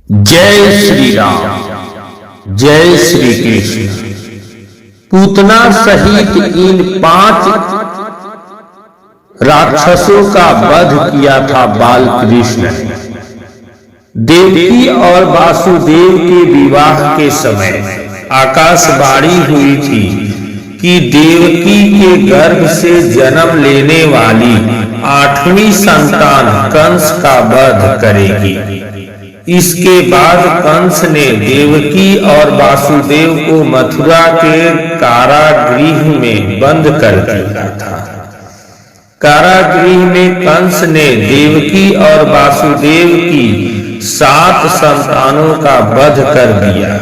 जय श्री राम, जय श्री कृष्ण। पूतना सहित इन 5 राक्षसों का वध किया था बाल कृष्ण ने। देवकी और वासुदेव के विवाह के समय आकाशवाणी हुई थी कि देवकी के गर्भ से जन्म लेने वाली 8वीं संतान कंस का वध करेगी। इसके बाद कंस ने देवकी और वासुदेव को मथुरा के कारागृह में बंद कर दिया था। कारागृह में कंस ने देवकी और वासुदेव की 7 संतानों का वध कर दिया।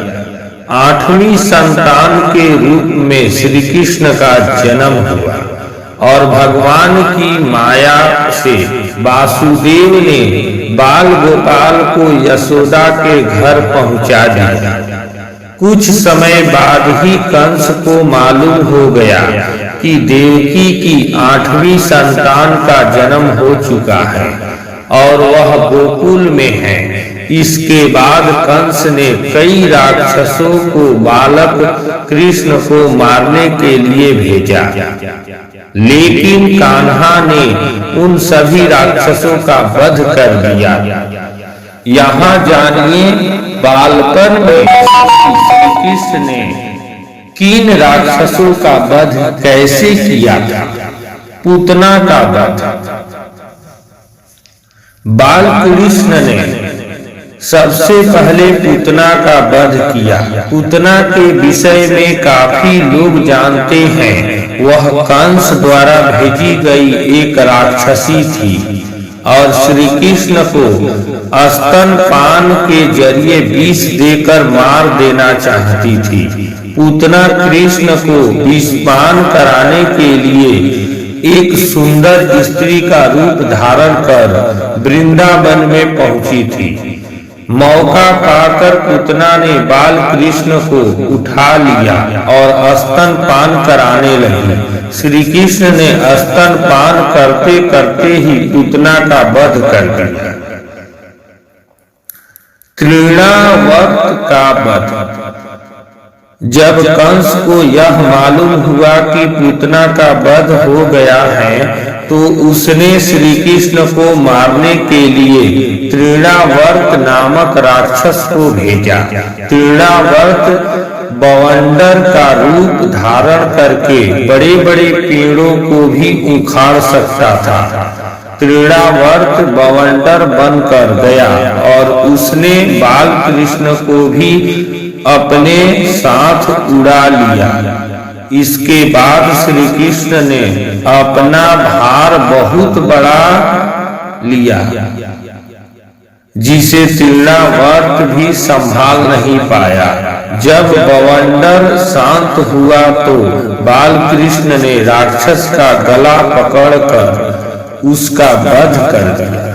8वीं संतान के रूप में श्री कृष्ण का जन्म हुआ और भगवान की माया से वासुदेव ने बाल गोपाल को यशोदा के घर पहुंचा दिया। कुछ समय बाद ही कंस को मालूम हो गया कि देवकी की 8वीं संतान का जन्म हो चुका है और वह गोकुल में है। इसके बाद कंस ने कई राक्षसों को बालक कृष्ण को मारने के लिए भेजा, लेकिन कान्हा ने उन सभी राक्षसों का वध कर दिया। यहाँ जानिए बालपन में श्री कृष्ण ने किन राक्षसों का वध कैसे किया था। पूतना का वध। बाल कृष्ण ने सबसे पहले पूतना का वध किया। पूतना के विषय में काफी लोग जानते हैं। वह कंस द्वारा भेजी गई एक राक्षसी थी और श्री कृष्ण को स्तनपान के जरिए विष देकर मार देना चाहती थी। पूतना कृष्ण को विषपान कराने के लिए एक सुंदर स्त्री का रूप धारण कर वृंदावन में पहुंची थी। मौका पाकर पूतना ने बाल कृष्ण को उठा लिया और स्तनपान कराने लगी। श्री कृष्ण ने स्तनपान करते करते ही पूतना का वध कर दिया। तृणावर्त का वध। जब कंस को यह मालूम हुआ कि पूतना का वध हो गया है तो उसने श्री कृष्ण को मारने के लिए तृणावर्त नामक राक्षस को भेजा। तृणावर्त बवंडर का रूप धारण करके बड़े बड़े पेड़ों को भी उखाड़ सकता था। तृणावर्त बवंडर बनकर गया और उसने बाल कृष्ण को भी अपने साथ उड़ा लिया। इसके बाद श्री कृष्ण ने अपना भार बहुत बड़ा लिया जिसे तृणावर्त भी संभाल नहीं पाया। जब बवंडर शांत हुआ तो बाल कृष्ण ने राक्षस का गला पकड़कर उसका वध कर दिया।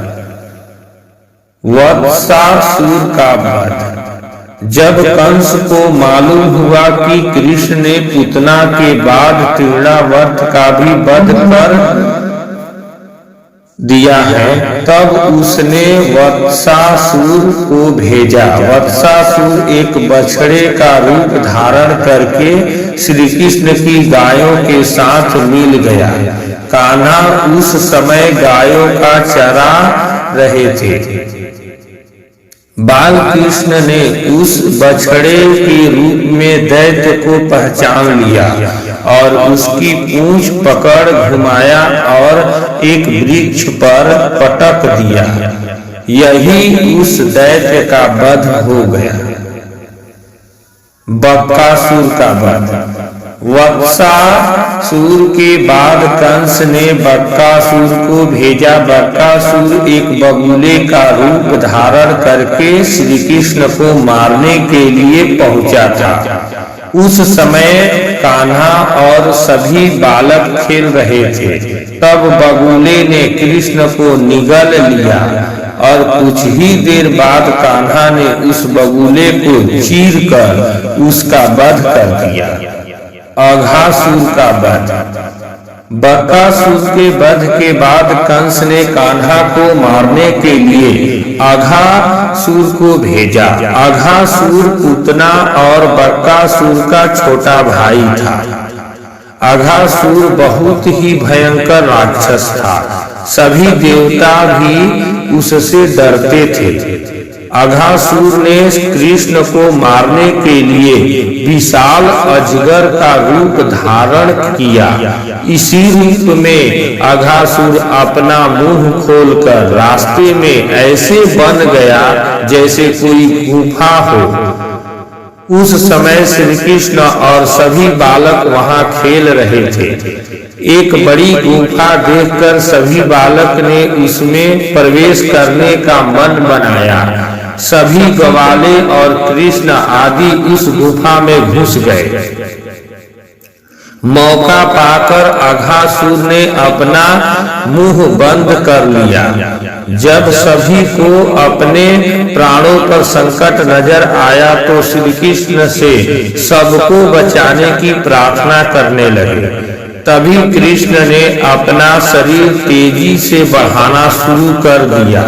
वत्सासुर का वध। जब कंस को मालूम हुआ कि कृष्ण ने पूतना के बाद तृणावर्त का भी वध कर दिया है तब उसने वत्सासुर को भेजा। वत्सासुर एक बछड़े का रूप धारण करके श्री कृष्ण की गायों के साथ मिल गया। कान्हा उस समय गायों का चरा रहे थे। बाल कृष्ण ने उस बछड़े के रूप में दैत्य को पहचान लिया और उसकी पूंछ पकड़ घुमाया और एक वृक्ष पर पटक दिया। यही उस दैत्य का वध हो गया। बकासुर का वध। वत्सासुर के बाद कंस ने बकासुर को भेजा। बकासुर एक बगुले का रूप धारण करके श्री कृष्ण को मारने के लिए पहुंचा था। उस समय कान्हा और सभी बालक खेल रहे थे। तब बगुले ने कृष्ण को निगल लिया और कुछ ही देर बाद कान्हा ने उस बगुले को चीरकर उसका वध कर दिया। अघासुर का वध। बकासुर के वध के बाद कंस ने कान्हा को मारने के लिए अघासुर को भेजा। अघासुर पूतना और बकासुर का छोटा भाई था। अघासुर बहुत ही भयंकर राक्षस था। सभी देवता भी उससे डरते थे। अघासुर ने कृष्ण को मारने के लिए विशाल अजगर का रूप धारण किया। इसी रूप में अघासुर अपना मुंह खोलकर रास्ते में ऐसे बन गया जैसे कोई गुफा हो। उस समय श्री कृष्ण और सभी बालक वहां खेल रहे थे। एक बड़ी गुफा देखकर सभी बालक ने उसमें प्रवेश करने का मन बनाया। सभी ग्वाले और कृष्ण आदि उस गुफा में घुस गए। मौका पाकर अघासुर ने अपना मुंह बंद कर लिया। जब सभी को अपने प्राणों पर संकट नजर आया तो श्री कृष्ण से सबको बचाने की प्रार्थना करने लगे। तभी कृष्ण ने अपना शरीर तेजी से बढ़ाना शुरू कर दिया।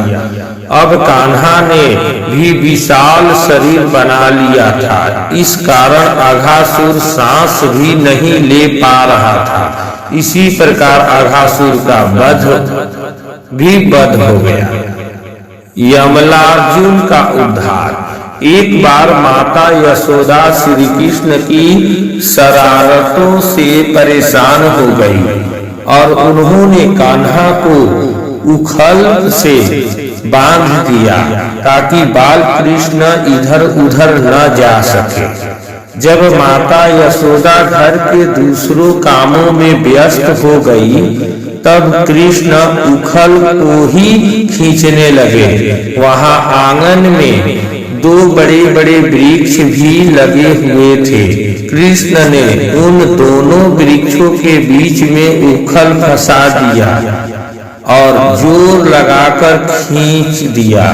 अब कान्हा ने भी विशाल शरीर बना लिया था। इस कारण अघासुर सांस भी नहीं ले पा रहा था। इसी प्रकार अघासुर का वध हो गया। यमलार्जुन का उद्धार। एक बार माता यशोदा श्री कृष्ण की शरारतों से परेशान हो गई और उन्होंने कान्हा को उखल से बांध दिया ताकि बाल कृष्ण इधर उधर न जा सके। जब माता यशोदा घर के दूसरों कामों में व्यस्त हो गई तब कृष्ण उखल को ही खींचने लगे। वहां आंगन में दो बड़े बड़े वृक्ष भी लगे हुए थे। कृष्ण ने उन दोनों वृक्षों के बीच में उखल फंसा दिया और जोर लगाकर खींच दिया।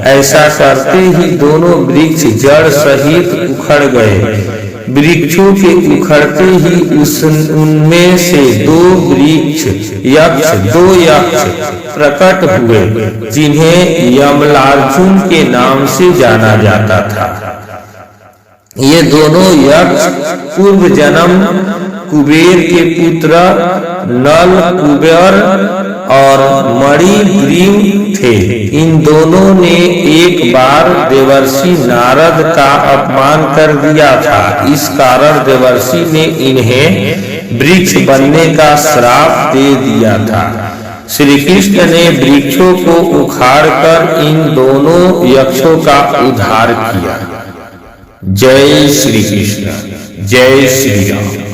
ऐसा करते ही दोनों वृक्ष जड़ सहित उखड़ गए। वृक्षों के उखड़ते ही उनमें से दो यक्ष प्रकट हुए जिन्हें यमलार्जुन के नाम से जाना जाता था। ये दोनों यक्ष पूर्व जन्म कुबेर के पुत्र नल कुबेर और मणिग्रीव थे। इन दोनों ने एक बार देवर्षि नारद का अपमान कर दिया था। इस कारण देवर्षि ने इन्हें वृक्ष बनने का श्राप दे दिया था। श्री कृष्ण ने वृक्षों को उखाड़कर इन दोनों यक्षों का उद्धार किया। जय श्री कृष्ण, जय श्री राम।